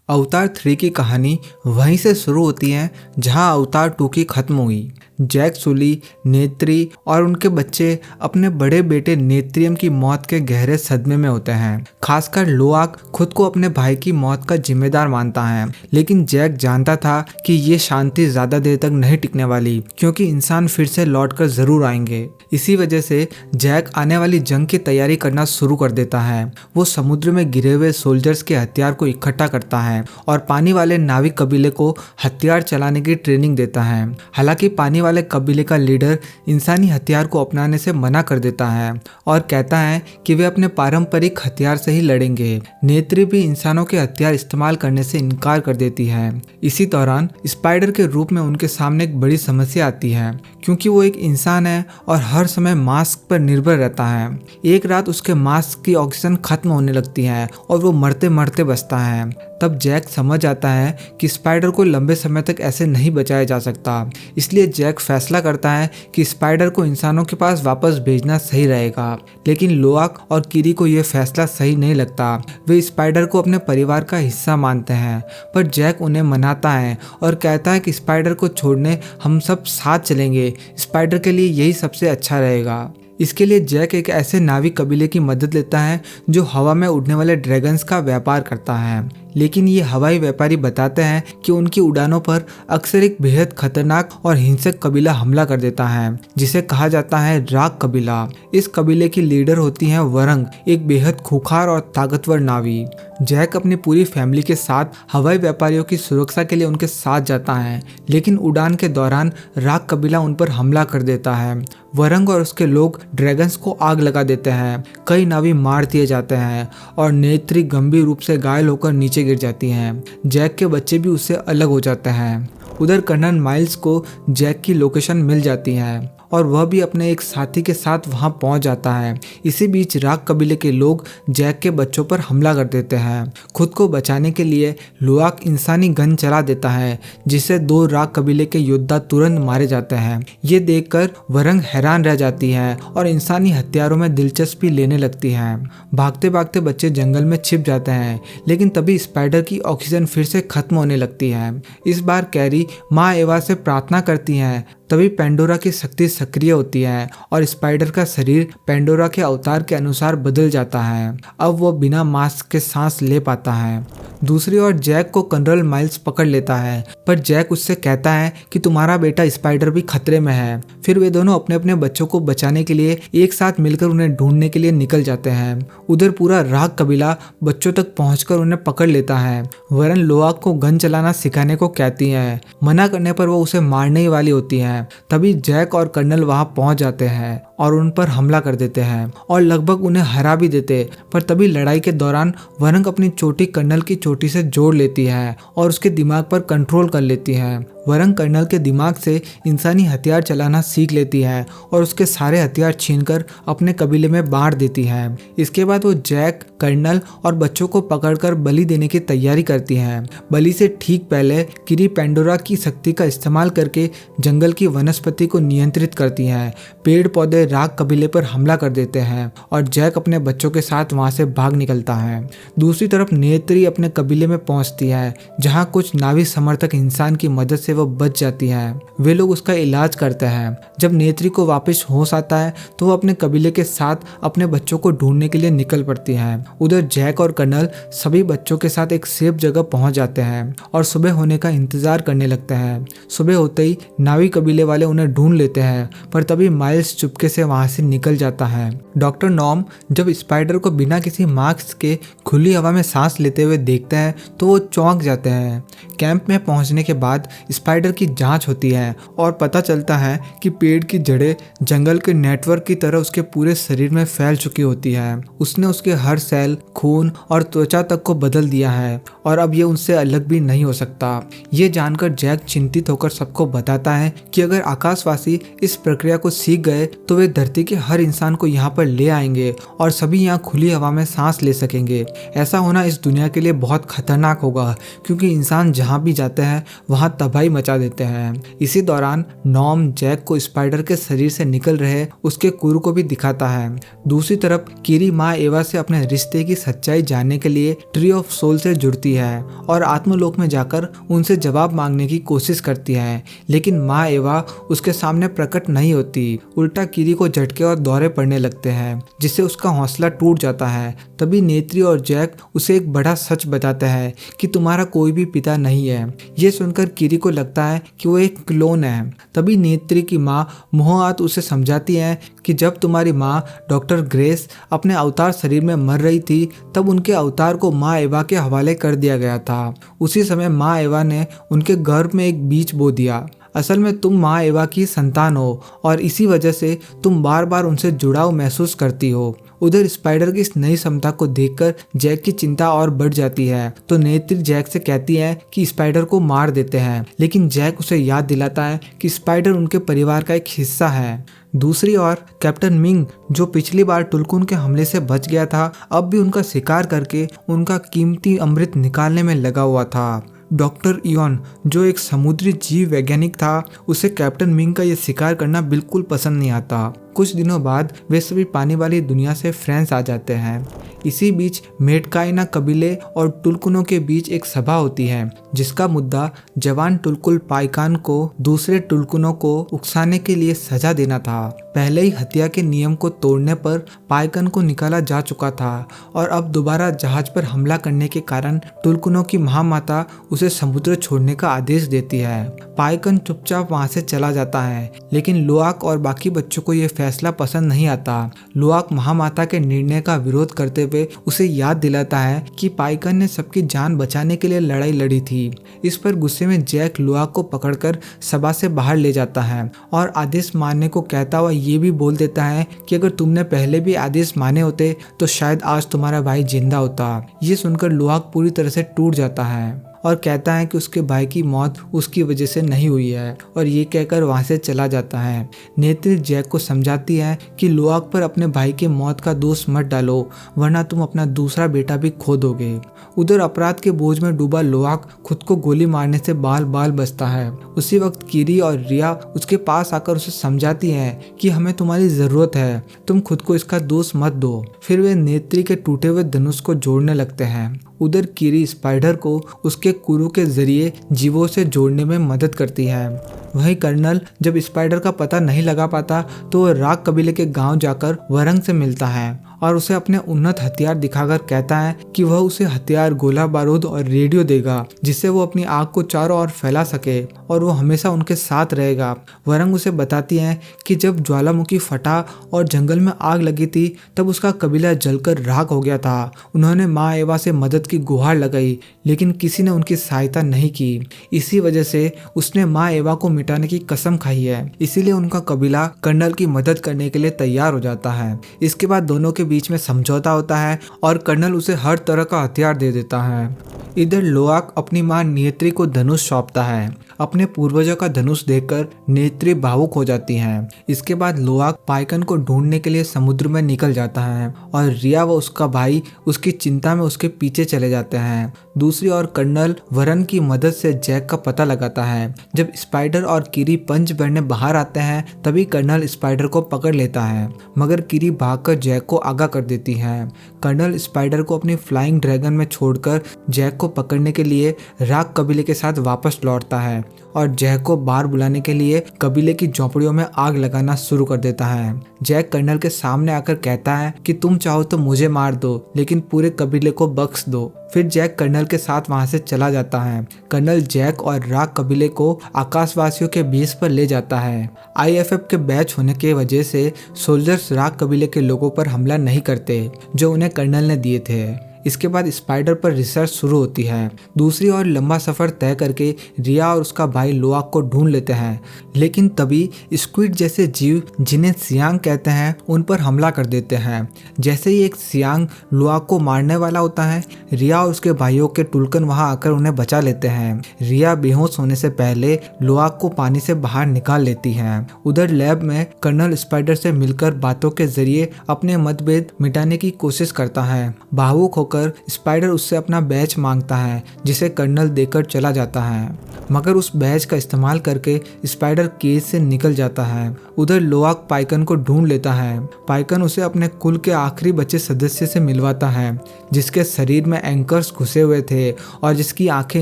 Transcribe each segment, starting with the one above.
अवतार 3 की कहानी वहीं से शुरू होती है जहां अवतार 2 की खत्म हुई। जैक सुली, नेत्री और उनके बच्चे अपने बड़े बेटे नेत्रियम की मौत के गहरे सदमे में होते हैं। खासकर लोआक खुद को अपने भाई की मौत का जिम्मेदार मानता है, लेकिन जैक जानता था कि ये शांति ज्यादा देर तक नहीं टिकने वाली, क्योंकि इंसान फिर से लौटकर जरूर आएंगे। इसी वजह से जैक आने वाली जंग की तैयारी करना शुरू कर देता है। वो समुद्र में गिरे हुए सोल्जर्स के हथियार को इकट्ठा करता है और पानी वाले नाविक कबीले को हथियार चलाने की ट्रेनिंग देता है। हालांकि पानी वाले कबीले का लीडर इंसानी हथियार को अपनाने से मना कर देता है और कहता है कि वे अपने पारंपरिक हथियार से ही लड़ेंगे। नेत्री भी इंसानों के हथियार इस्तेमाल करने से इनकार कर देती है। इसी दौरान स्पाइडर के रूप में उनके सामने एक बड़ी समस्या आती है, क्योंकि वो एक इंसान है और हर समय मास्क पर निर्भर रहता है। एक रात उसके मास्क की ऑक्सीजन खत्म होने लगती है और वो मरते मरते बचता है। तब जैक समझ आता है कि स्पाइडर को लंबे समय तक ऐसे नहीं बचाया जा सकता। इसलिए जैक फैसला करता है कि स्पाइडर को इंसानों के पास वापस भेजना सही रहेगा। लेकिन लोआक और किरी को यह फैसला सही नहीं लगता। वे स्पाइडर को अपने परिवार का हिस्सा मानते हैं, पर जैक उन्हें मनाता है और कहता है कि स्पाइडर को छोड़ने हम सब साथ चलेंगे। स्पाइडर के लिए यही सबसे अच्छा रहेगा। इसके लिए जैक एक ऐसे नाविक कबीले की मदद लेता है जो हवा में उड़ने वाले ड्रैगन्स का व्यापार करता है। लेकिन ये हवाई व्यापारी बताते हैं कि उनकी उड़ानों पर अक्सर एक बेहद खतरनाक और हिंसक कबीला हमला कर देता है, जिसे कहा जाता है राग कबीला। इस कबीले की लीडर होती है वरंग, एक बेहद खूंखार और ताकतवर नावी। जैक अपनी पूरी फैमिली के साथ हवाई व्यापारियों की सुरक्षा के लिए उनके साथ जाता है, लेकिन उड़ान के दौरान राग कबीला उन पर हमला कर देता है। वरंग और उसके लोग ड्रैगन्स को आग लगा देते हैं। कई नावी मार दिए जाते हैं और नेत्री गंभीर रूप से घायल होकर नीचे गिर जाती हैं। जैक के बच्चे भी उससे अलग हो जाते हैं। उधर कर्नल माइल्स को जैक की लोकेशन मिल जाती है और वह भी अपने एक साथी के साथ वहां पहुंच जाता है। इसी बीच राग कबीले के लोग जैक के बच्चों पर हमला कर देते हैं। खुद को बचाने के लिए लोआक इंसानी गन चला देता है, जिससे 2 राग कबीले के योद्धा तुरंत मारे जाते हैं। ये देखकर वरंग हैरान रह जाती है और इंसानी हथियारों में दिलचस्पी लेने लगती है। भागते भागते बच्चे जंगल में छिप जाते हैं, लेकिन तभी स्पाइडर की ऑक्सीजन फिर से खत्म होने लगती है। इस बार कैरी माँ एवा से प्रार्थना करती है। तभी पेंडोरा की शक्ति सक्रिय होती है और स्पाइडर का शरीर पेंडोरा के अवतार के अनुसार बदल जाता है। अब वो बिना मास्क के सांस ले पाता है। दूसरी ओर जैक को कर्नल माइल्स पकड़ लेता है, पर जैक उससे कहता है कि तुम्हारा बेटा स्पाइडर भी खतरे में है। फिर वे दोनों अपने अपने बच्चों को बचाने के लिए एक साथ मिलकर उन्हें ढूंढने के लिए निकल जाते हैं। उधर पूरा राग कबीला बच्चों तक पहुंचकर उन्हें पकड़ लेता है। वरन लोआक को गन चलाना सिखाने को कहती है। मना करने पर वो उसे मारने ही वाली होती है। तभी जैक और कर्नल वहां पहुंच जाते हैं और उन पर हमला कर देते हैं और लगभग उन्हें हरा भी देते। पर तभी लड़ाई के दौरान वरंग अपनी चोटी कर्नल की चोटी से जोड़ लेती है और उसके दिमाग पर कंट्रोल कर लेती है। वरंग कर्नल के दिमाग से इंसानी हथियार चलाना सीख लेती है और उसके सारे हथियार छीनकर अपने कबीले में बांट देती है। इसके बाद वो जैक, कर्नल और बच्चों को पकड़कर बलि देने की तैयारी करती है। बलि से ठीक पहले किरी पेंडोरा की शक्ति का इस्तेमाल करके जंगल की वनस्पति को नियंत्रित करती है। पेड़ पौधे राग कबीले पर हमला कर देते हैं और जैक अपने बच्चों के साथ वहां से भाग निकलता है। दूसरी तरफ नेत्री अपने कबीले में पहुंचती है, जहां कुछ नावी समर्थक इंसान की मदद से वो बच जाती है। वे लोग उसका इलाज करते हैं। जब नेत्री को वापस होश आता है तो वो अपने कबीले के साथ अपने बच्चों को ढूंढने के लिए निकल पड़ती है। उधर जैक और कर्नल सभी बच्चों के साथ एक सेफ जगह पहुंच जाते हैं और सुबह होने का इंतजार करने लगते हैं। सुबह होते ही नावी कबीले वाले उन्हें ढूंढ लेते हैं, पर तभी माइल्स चुपके से वहां से निकल जाता है। डॉक्टर नॉम जब स्पाइडर को बिना किसी मास्क के खुली हवा में सांस लेते हुए देखते हैं तो वो चौंक जाते हैं। कैंप में पहुंचने के बाद स्पाइडर की जांच होती है और पता चलता है कि पेड़ की जड़ें जंगल के नेटवर्क की तरह उसके पूरे शरीर में फैल चुकी होती है। उसने उसके हर सेल, खून और त्वचा तक को बदल दिया है और अब ये उनसे अलग भी नहीं हो सकता। ये जानकर जैक चिंतित होकर सबको बताता है कि अगर आकाशवासी इस प्रक्रिया को सीख गए तो वे धरती के हर इंसान को यहाँ पर ले आएंगे और सभी यहाँ खुली हवा में सांस ले सकेंगे। ऐसा होना इस दुनिया के लिए बहुत खतरनाक होगा, क्योंकि इंसान जहाँ जहाँ भी जाते हैं वहाँ तबाही मचा देते हैं। इसी दौरान नॉर्म जैक को स्पाइडर के शरीर से निकल रहे उसके कुरु को भी दिखाता है। दूसरी तरफ कीरी माँ एवा से अपने रिश्ते की सच्चाई जानने के लिए ट्री ऑफ सोल से जुड़ती है और आत्मलोक में जाकर उनसे जवाब मांगने की कोशिश करती है, लेकिन माँ एवा उसके सामने प्रकट नहीं होती। उल्टा कीरी को झटके और दौरे पड़ने लगते हैं, जिससे उसका हौसला टूट जाता है। तभी नेत्री और जैक उसे एक बड़ा सच बताता है कि तुम्हारा कोई भी पिता नहीं है। ये सुनकर कीरी को लगता है कि वो एक क्लोन है। तभी नेत्री की माँ मोहात उसे समझाती है कि जब तुम्हारी माँ डॉक्टर ग्रेस अपने अवतार शरीर में मर रही थी तब उनके अवतार को माँ एवा के हवाले कर दिया गया था। उसी समय माँ एवा ने उनके गर्भ में एक बीज बो दिया। असल में तुम माँ एवा की संतान हो और इसी वजह से तुम बार बार उनसे जुड़ाव महसूस करती हो। उधर स्पाइडर की इस नई क्षमता को देखकर जैक की चिंता और बढ़ जाती है, तो नेत्री जैक से कहती है कि स्पाइडर को मार देते हैं, लेकिन जैक उसे याद दिलाता है कि स्पाइडर उनके परिवार का एक हिस्सा है। दूसरी ओर कैप्टन मिंग, जो पिछली बार टुलकुन के हमले से बच गया था, अब भी उनका शिकार करके उनका कीमती अमृत निकालने में लगा हुआ था। डॉक्टर इयॉन, जो एक समुद्री जीव वैज्ञानिक था, उसे कैप्टन मिंग का यह शिकार करना बिल्कुल पसंद नहीं आता। कुछ दिनों बाद वे सभी पानी वाली दुनिया से फ्रांस आ जाते हैं। इसी बीच मेटकाइना कबीले और टुलकुनों के बीच एक सभा होती है, जिसका मुद्दा जवान टुलकुल पाइकान को दूसरे टुलकुनों को उकसाने के लिए सजा देना था। पहले ही हत्या के नियम को तोड़ने पर पाइकान को निकाला जा चुका था और अब दोबारा जहाज पर हमला करने के कारण टुलकुनों की महामाता उसे समुद्र छोड़ने का आदेश देती है। पाइकान चुपचाप वहां से चला जाता है, लेकिन लुआक और बाकी बच्चों को यह फैसला पसंद नहीं आता। लुआक महामाता के निर्णय का विरोध करते हुए उसे याद दिलाता है कि पाइकान ने सबकी जान बचाने के लिए लड़ाई लड़ी थी। इस पर गुस्से में जैक लुआक को पकड़कर सभा से बाहर ले जाता है और आदेश मानने को कहता हुआ ये भी बोल देता है कि अगर तुमने पहले भी आदेश माने होते तो शायद आज तुम्हारा भाई जिंदा होता। ये सुनकर लुआक पूरी तरह से टूट जाता है और कहता है कि उसके भाई की मौत उसकी वजह से नहीं हुई है, और ये कहकर वहां से चला जाता है। नेत्री जैक को समझाती है कि लुआक पर अपने भाई की मौत का दोष मत डालो, वरना तुम अपना दूसरा बेटा भी खो दोगे। उधर अपराध के बोझ में डूबा लुआक खुद को गोली मारने से बाल बाल बचता है। उसी वक्त कीरी और रिया उसके पास आकर उसे समझाती हैं कि हमें तुम्हारी जरूरत है, तुम खुद को इसका दोष मत दो। फिर वे नेत्री के टूटे हुए धनुष को जोड़ने लगते हैं। उधर कीरी स्पाइडर को उसके कुरु के जरिए जीवों से जोड़ने में मदद करती है। वहीं कर्नल जब स्पाइडर का पता नहीं लगा पाता तो वह राग कबीले के गांव जाकर वरंग से मिलता है और उसे अपने उन्नत हथियार दिखाकर कहता है कि वह उसे हथियार, गोला बारूद और रेडियो देगा, जिससे वो अपनी आग को चारों ओर फैला सके और वो हमेशा उनके साथ रहेगा। वरंग उसे बताती है कि जब ज्वालामुखी फटा और जंगल में आग लगी थी तब उसका कबीला जलकर राख हो गया था। उन्होंने माँ एवा से मदद की गुहार लगाई, लेकिन किसी ने उनकी सहायता नहीं की। इसी वजह से उसने माँ एवा को मिटाने की कसम खाई है। इसीलिए उनका कबीला कर्नल की मदद करने के लिए तैयार हो जाता है। इसके बाद दोनों के बीच में समझौता होता है और कर्नल उसे हर तरह का हथियार दे देता है। इधर लुआक अपनी मां नेत्री को धनुष सौंपता है। अपने पूर्वजों का धनुष देखकर नेत्री भावुक हो जाती हैं। इसके बाद लुआक पाइकन को ढूंढने के लिए समुद्र में निकल जाता है और रिया व उसका भाई उसकी चिंता में उसके पीछे चले जाते हैं। दूसरी ओर कर्नल वरन की मदद से जैक का पता लगाता है। जब स्पाइडर और कीरी पंच भरने बाहर आते हैं तभी कर्नल स्पाइडर को पकड़ लेता है, मगर कीरी भागकर जैक को आगाह कर देती है। कर्नल स्पाइडर को अपनी फ्लाइंग ड्रैगन में छोड़कर जैक को पकड़ने के लिए राग कबीले के साथ वापस लौटता है और जैक को बाहर बुलाने के लिए कबीले की झोपड़ियों में आग लगाना शुरू कर देता है। जैक कर्नल के सामने आकर कहता है कि तुम चाहो तो मुझे मार दो, लेकिन पूरे कबीले को बख्श दो। फिर जैक कर्नल के साथ वहां से चला जाता है। कर्नल जैक और राग कबीले को आकाशवासियों के बेस पर ले जाता है। IFF के बैच होने की वजह से सोल्जर्स राग कबीले के लोगों पर हमला नहीं करते जो उन्हें कर्नल ने दिए थे। इसके बाद स्पाइडर पर रिसर्च शुरू होती है। दूसरी ओर लंबा सफर तय करके रिया और उसका भाई लुआक को ढूंढ लेते हैं, लेकिन तभी स्क्विड जैसे जीव जिन्हें सियांग कहते हैं उन पर हमला कर देते हैं। जैसे ही एक सियांग लुआक को मारने वाला होता है, रिया और उसके भाइयों के टुलकन वहां आकर उन्हें बचा लेते हैं। रिया बेहोश होने से पहले लुआक को पानी से बाहर निकाल लेती है। उधर लैब में कर्नल स्पाइडर से मिलकर बातों के जरिए अपने मतभेद मिटाने की कोशिश करता है। भावुक होकर स्पाइडर उससे अपना बैच मांगता है जिसे कर्नल देकर चला जाता है, मगर उस बैच का इस्तेमाल करके स्पाइडर केज से निकल जाता है। उधर लोआक पाइकन को ढूंढ लेता है। पाइकन उसे अपने कुल के आखिरी बचे सदस्य से मिलवाता है जिसके शरीर में एंकर्स घुसे हुए थे और जिसकी आंखें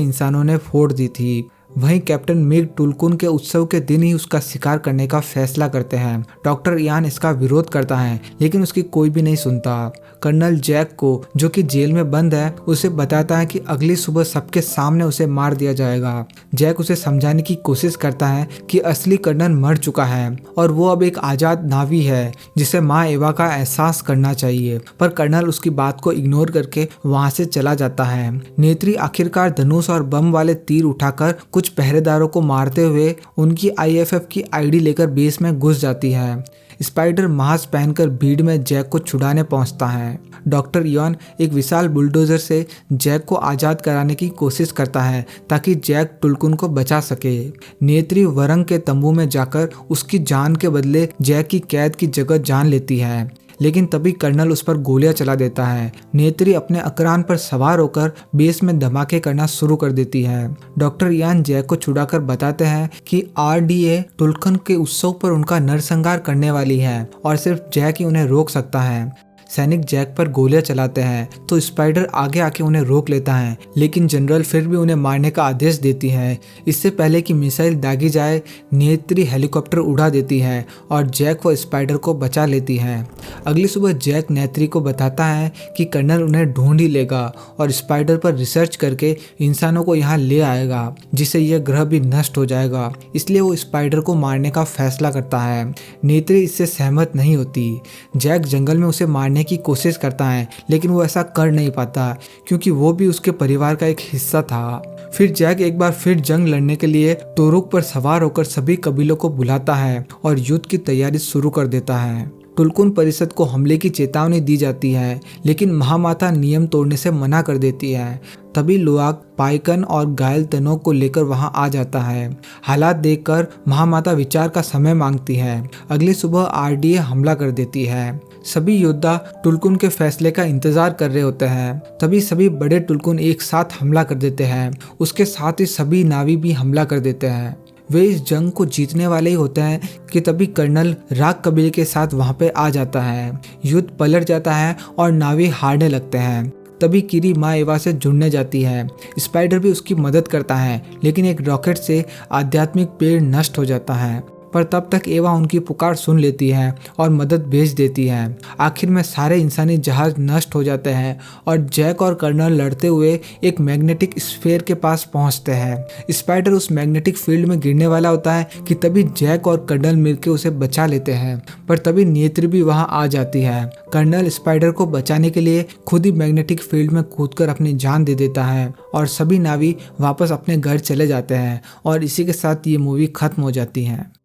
इंसानों ने फोड़ दी थी। वहीं कैप्टन मिग टुल्कुन के उत्सव के दिन ही उसका शिकार करने का फैसला करते हैं। डॉक्टर इयान इसका विरोध करता है लेकिन उसकी कोई भी नहीं सुनता। कर्नल जैक को, जो कि जेल में बंद है, उसे बताता है कि अगली सुबह सबके सामने उसे मार दिया जाएगा। जैक उसे समझाने की कोशिश करता है कि असली कर्नल मर चुका है और वो अब एक आजाद नावी है जिसे माँ एवा का एहसास करना चाहिए, पर कर्नल उसकी बात को इग्नोर करके वहां से चला जाता है। नेत्री आखिरकार धनुष और बम वाले तीर उठाकर कुछ पहरेदारों को मारते हुए उनकी आईएफएफ की आईडी लेकर बेस में घुस जाती है। स्पाइडर मास्क पहनकर भीड़ में जैक को छुड़ाने पहुंचता है। डॉक्टर इयान एक विशाल बुलडोजर से जैक को आज़ाद कराने की कोशिश करता है ताकि जैक टुल्कुन को बचा सके। नेत्री वरंग के तंबू में जाकर उसकी जान के बदले जैक की कैद की जगह जान लेती है, लेकिन तभी कर्नल उस पर गोलियां चला देता है। नेत्री अपने अकरान पर सवार होकर बेस में धमाके करना शुरू कर देती है। डॉक्टर इयान जैक को छुड़ाकर बताते हैं कि आरडीए टुल्कुन के उत्सव पर उनका नरसंहार करने वाली है और सिर्फ जैक ही उन्हें रोक सकता है। सैनिक जैक पर गोलियां चलाते हैं तो स्पाइडर आगे आके उन्हें रोक लेता है, लेकिन जनरल फिर भी उन्हें मारने का आदेश देती है। इससे पहले कि मिसाइल दागी जाए, नेत्री हेलीकॉप्टर उड़ा देती है और जैक व स्पाइडर को बचा लेती है। अगली सुबह जैक नेत्री को बताता है कि कर्नल उन्हें ढूंढ ही लेगा और स्पाइडर पर रिसर्च करके इंसानों को यहाँ ले आएगा, जिससे यह ग्रह भी नष्ट हो जाएगा। इसलिए वो स्पाइडर को मारने का फैसला करता है। नेत्री इससे सहमत नहीं होती। जैक जंगल में उसे मारने की कोशिश करता है, लेकिन वो ऐसा कर नहीं पाता क्योंकि वो भी उसके परिवार का एक हिस्सा था। फिर जैक एक बार फिर जंग लड़ने के लिए टोरुक पर सवार होकर सभी कबीलों को बुलाता है और युद्ध की तैयारी शुरू कर देता है। टुल्कुन परिषद को हमले की चेतावनी दी जाती है, लेकिन महामाता नियम तोड़ने से मना कर देती है। तभी लोआक पाइकन और घायल तनों को लेकर वहां आ जाता है। हालात देखकर महामाता विचार का समय मांगती है। अगली सुबह आरडीए हमला कर देती है। सभी योद्धा टुल्कुन के फैसले का इंतजार कर रहे होते हैं। तभी सभी बड़े टुल्कुन एक साथ हमला कर देते हैं। उसके साथ ही सभी नावी भी हमला कर देते हैं। वे इस जंग को जीतने वाले ही होते हैं कि तभी कर्नल राग कबीले के साथ वहां पे आ जाता है। युद्ध पलट जाता है और नावी हारने लगते हैं। तभी किरी माँ एवा से जुड़ने जाती है। स्पाइडर भी उसकी मदद करता है, लेकिन एक रॉकेट से आध्यात्मिक पेड़ नष्ट हो जाता है। पर तब तक एवा उनकी पुकार सुन लेती है और मदद भेज देती है। आखिर में सारे इंसानी जहाज नष्ट हो जाते हैं और जैक और कर्नल लड़ते हुए एक मैग्नेटिक स्फीयर के पास पहुंचते हैं। स्पाइडर उस मैग्नेटिक फील्ड में गिरने वाला होता है कि तभी जैक और कर्नल मिलकर उसे बचा लेते हैं, पर तभी नेत्री भी वहां आ जाती है। कर्नल स्पाइडर को बचाने के लिए खुद ही मैग्नेटिक फील्ड में कूदकर अपनी जान दे देता है और सभी नावी वापस अपने घर चले जाते हैं और इसी के साथ ये मूवी खत्म हो जाती है।